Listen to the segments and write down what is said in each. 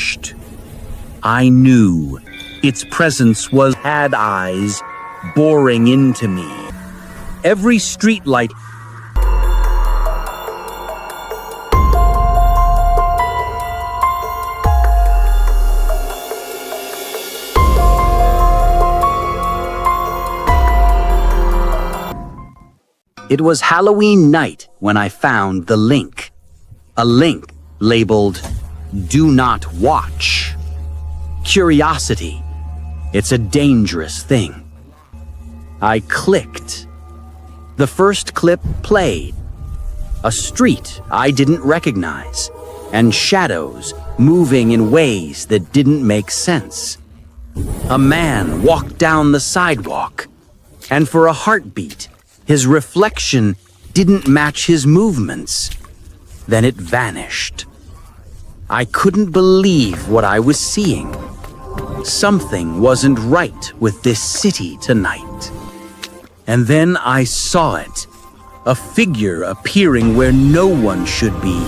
vanished. I knew its presence had eyes boring into me. Every streetlight It was Halloween night when I found the link. A link labeled, "Do not watch." Curiosity. It's a dangerous thing. I clicked. The first clip played. A street I didn't recognize, and shadows moving in ways that didn't make sense. A man walked down the sidewalk, and for a heartbeat, his reflection didn't match his movements. Then it vanished. I couldn't believe what I was seeing. Something wasn't right with this city tonight. And then I saw it, a figure appearing where no one should be.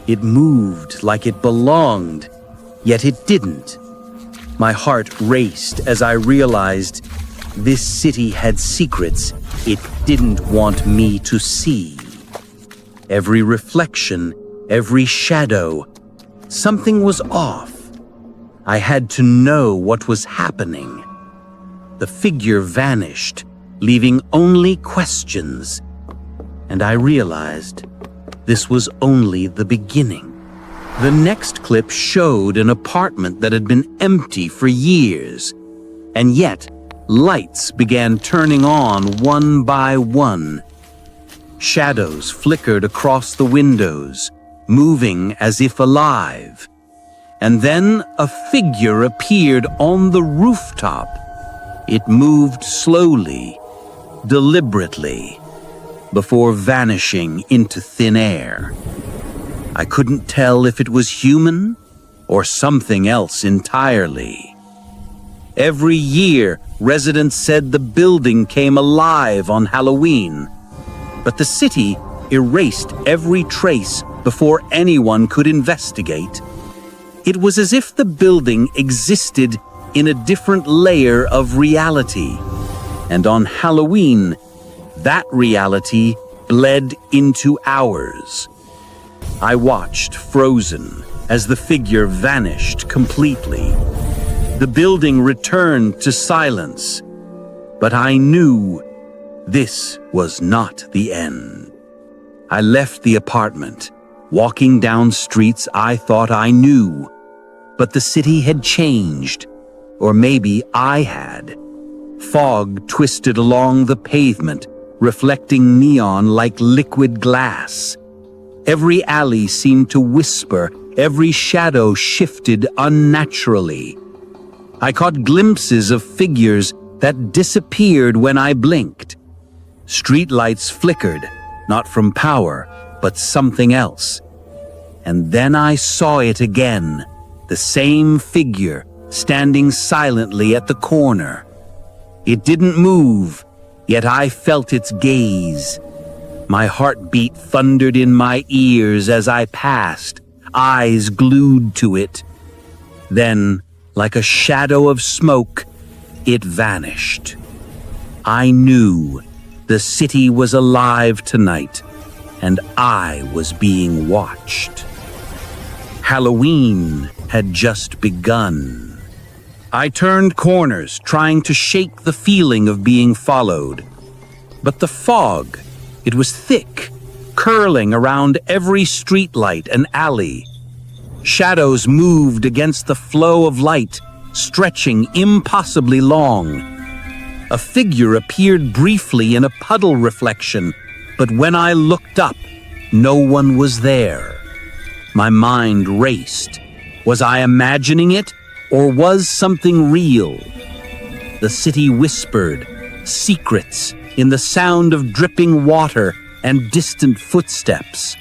It moved like it belonged, yet it didn't. My heart raced as I realized this city had secrets it didn't want me to see. Every reflection, every shadow, something was off. I had to know what was happening. The figure vanished, leaving only questions. And I realized this was only the beginning. The next clip showed an apartment that had been empty for years, and yet lights began turning on one by one. Shadows flickered across the windows, moving as if alive. And then a figure appeared on the rooftop. It moved slowly, deliberately, before vanishing into thin air. I couldn't tell if it was human or something else entirely. Every year, residents said the building came alive on Halloween, but the city erased every trace before anyone could investigate. It was as if the building existed in a different layer of reality, and on Halloween, that reality bled into ours. I watched, frozen, as the figure vanished completely. The building returned to silence, but I knew this was not the end. I left the apartment, walking down streets I thought I knew, but the city had changed, or maybe I had. Fog twisted along the pavement, reflecting neon like liquid glass. Every alley seemed to whisper, every shadow shifted unnaturally. I caught glimpses of figures that disappeared when I blinked. Streetlights flickered, not from power, but something else. And then I saw it again, the same figure standing silently at the corner. It didn't move, yet I felt its gaze. My heartbeat thundered in my ears as I passed, eyes glued to it. Then, like a shadow of smoke, it vanished. I knew the city was alive tonight, and I was being watched. Halloween had just begun. I turned corners, trying to shake the feeling of being followed. But the fog, it was thick, curling around every streetlight and alley. Shadows moved against the flow of light, stretching impossibly long. A figure appeared briefly in a puddle reflection, but when I looked up, no one was there. My mind raced. Was I imagining it, or was something real? The city whispered, secrets, in the sound of dripping water and distant footsteps.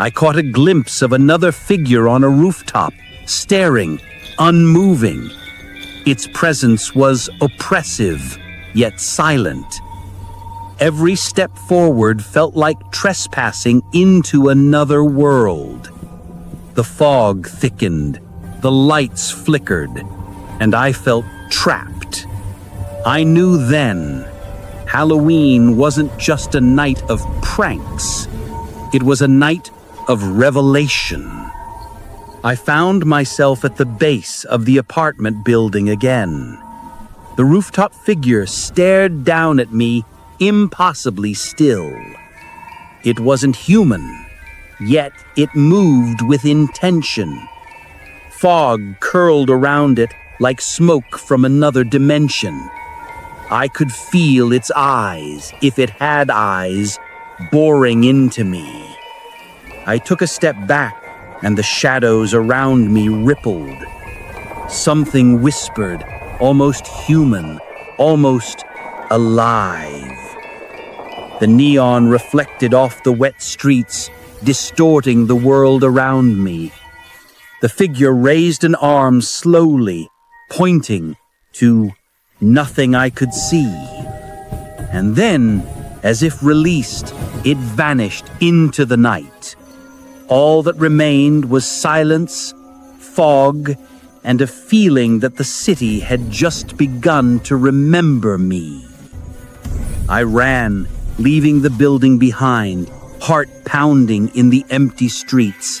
I caught a glimpse of another figure on a rooftop, staring, unmoving. Its presence was oppressive, yet silent. Every step forward felt like trespassing into another world. The fog thickened, The lights flickered, and I felt trapped. I knew then Halloween wasn't just a night of pranks. It was a night of revelation. I found myself at the base of the apartment building again. The rooftop figure stared down at me, impossibly still. It wasn't human, yet it moved with intention. Fog curled around it like smoke from another dimension. I could feel its eyes, if it had eyes, boring into me. I took a step back, and the shadows around me rippled. Something whispered, almost human, almost alive. The neon reflected off the wet streets, distorting the world around me. The figure raised an arm slowly, pointing to nothing I could see. And then, as if released, it vanished into the night. All that remained was silence, fog, and a feeling that the city had just begun to remember me. I ran, leaving the building behind, heart pounding in the empty streets.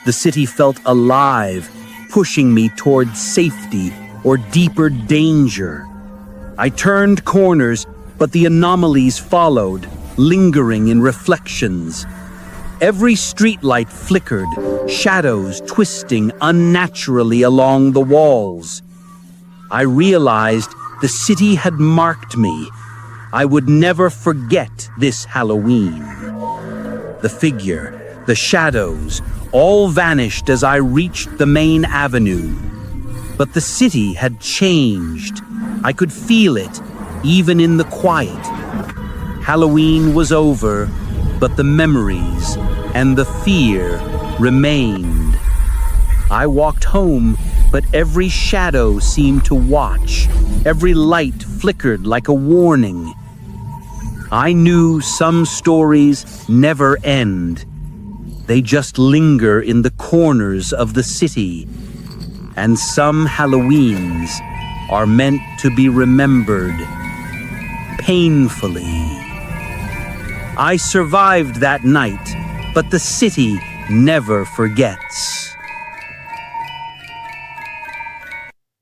The city felt alive, pushing me toward safety or deeper danger. I turned corners, but the anomalies followed, lingering in reflections. Every streetlight flickered, shadows twisting unnaturally along the walls. I realized the city had marked me. I would never forget this Halloween. The figure, the shadows, all vanished as I reached the main avenue. But the city had changed. I could feel it, even in the quiet. Halloween was over, but the memories and the fear remained. I walked home, but every shadow seemed to watch. Every light flickered like a warning. I knew some stories never end. They just linger in the corners of the city. And some Halloweens are meant to be remembered painfully. I survived that night, but the city never forgets.